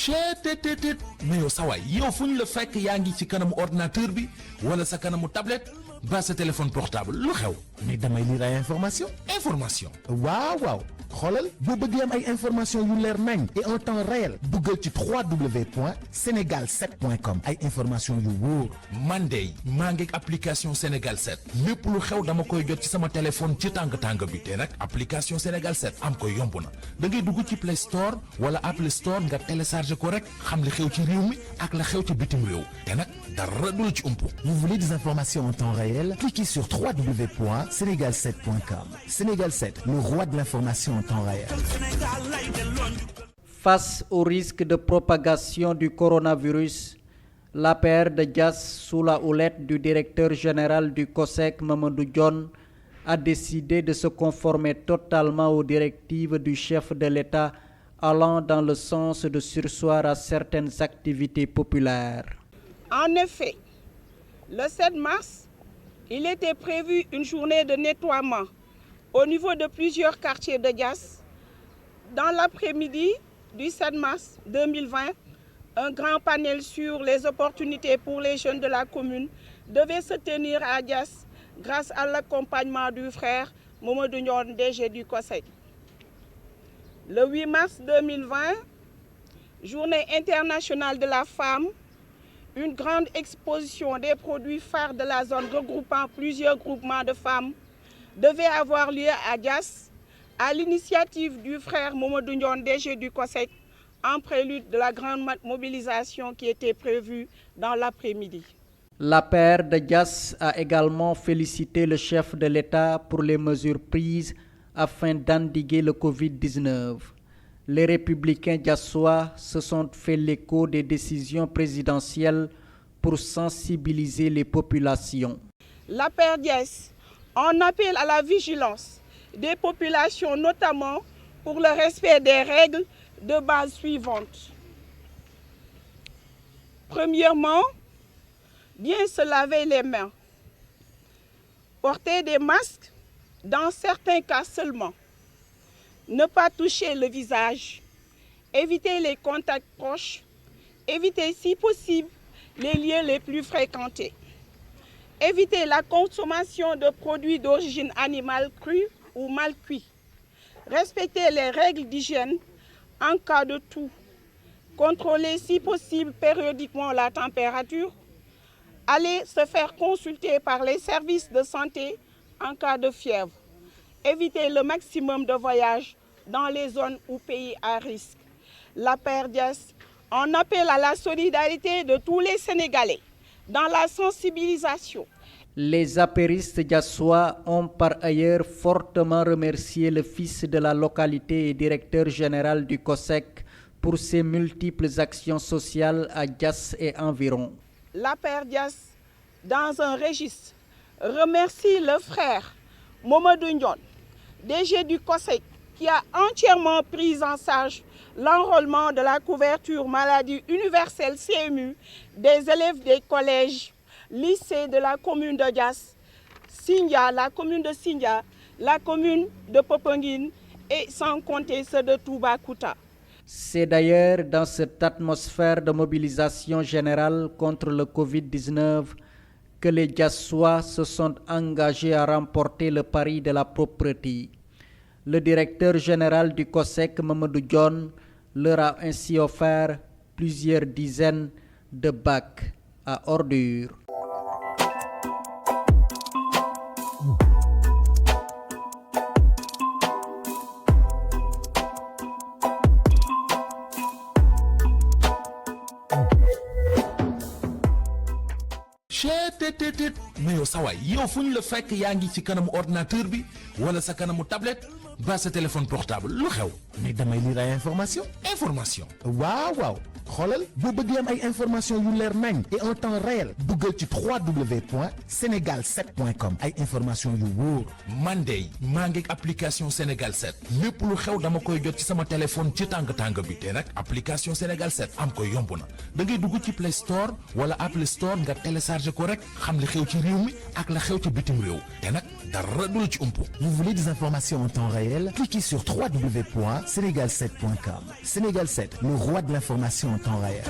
cheetetetet mais yow sawaay yow fu ñu la fekk yaa ngi ci kanamu ordinateur bi wala sa kanamu tablette ba sa téléphone portable lu xew mais damay lire ay information waaw xoolal boo bëggee am ay information yu leer nañ et en temps réel duggal ci www.senegal7.com ay information yu wóor man de maa ngi application Sénégal 7 lépp lu xew dama koy jot ci sama téléphone ci tàng bi te nag application Sénégal 7 am ko yomb na da ngay dugg ci Play Store wala Apple Store nga télécharger ko rek xam li xew ci réew mi ak la xew ci bitim réew te nag dara du la ci umpu. Vous voulez des informations en temps réel? Cliquez sur www.senegal7.com. Sénégal 7, le roi de l'information en temps réel. Face au risque de propagation du coronavirus, l'APR de Diass, sous la houlette du directeur général du COSEC, Mamadou Dione, a décidé de se conformer totalement aux directives du chef de l'État allant dans le sens de surseoir à certaines activités populaires. En effet, le 7 mars, il était prévu une journée de nettoiement au niveau de plusieurs quartiers de Diass. Dans l'après-midi du 7 mars 2020, un grand panel sur les opportunités pour les jeunes de la commune devait se tenir à Diass grâce à l'accompagnement du frère Mamadou Dione, DG du COSEC. Le 8 mars 2020, Journée internationale de la femme, une grande exposition des produits phares de la zone regroupant plusieurs groupements de femmes devait avoir lieu à Diass à l'initiative du frère Mamadou Dione, DG du COSEC, en prélude de la grande mobilisation qui était prévue dans l'après-midi. L'APR de Diass a également félicité le chef de l'État pour les mesures prises afin d'endiguer le Covid-19. Les républicains diassois se sont fait l'écho des décisions présidentielles pour sensibiliser les populations. L'APR Diass en appelle à la vigilance des populations, notamment pour le respect des règles de base suivantes. Premièrement, bien se laver les mains, porter des masques dans certains cas seulement, ne pas toucher le visage, éviter les contacts proches, éviter si possible les lieux les plus fréquentés, éviter la consommation de produits d'origine animale crus ou mal cuits, respecter les règles d'hygiène en cas de toux, contrôler si possible périodiquement la température, aller se faire consulter par les services de santé en cas de fièvre, éviter le maximum de voyages dans les zones ou pays à risque. L'APR Diass en appelle à la solidarité de tous les Sénégalais dans la sensibilisation. Les apéristes diassois ont par ailleurs fortement remercié le fils de la localité et directeur général du COSEC pour ses multiples actions sociales à Diass et environ. L'APR Diass, dans un registre, remercie le frère Mamadou Dione, DG du COSEC, qui a entièrement pris en charge l'enrôlement de la couverture maladie universelle CMU des élèves des collèges, lycées de la commune de Diass, Sindia, la commune de Sindia, la commune de Popenguine et sans compter ceux de Toubacouta. C'est d'ailleurs dans cette atmosphère de mobilisation générale contre le Covid-19 que les Diassois se sont engagés à remporter le pari de la propreté. Le directeur général du COSEC, Mamadou Dione, leur a ainsi offert plusieurs dizaines de bacs à ordures. cheetetetet mais yow sawaay yow fu ñu la fekk yaa ngi ci kanamu ordinateur bi wala sa kanamu tablette ba sa téléphone portable lu xew mais damay lire ay information waaw xoolal boo bëggee am ay information yu leer nañ et en temps réel duggal ci www.senegal7.com ay information yu wóor. man de maa ngi application Sénégal 7 lépp lu xew dama koy jot ci sama téléphone ci tàng bi te nag application Sénégal 7 am ko yomb na da ngay dugg ci Play Store wala Apple Store nga télécharger ko rek xam li xew ci réew mi ak la xew ci bitim réew te nag dara du la ci umpu. Vous voulez des informations en temps réel? Cliquez sur www.senegal7.com. Sénégal 7, le roi de l'information en temps réel.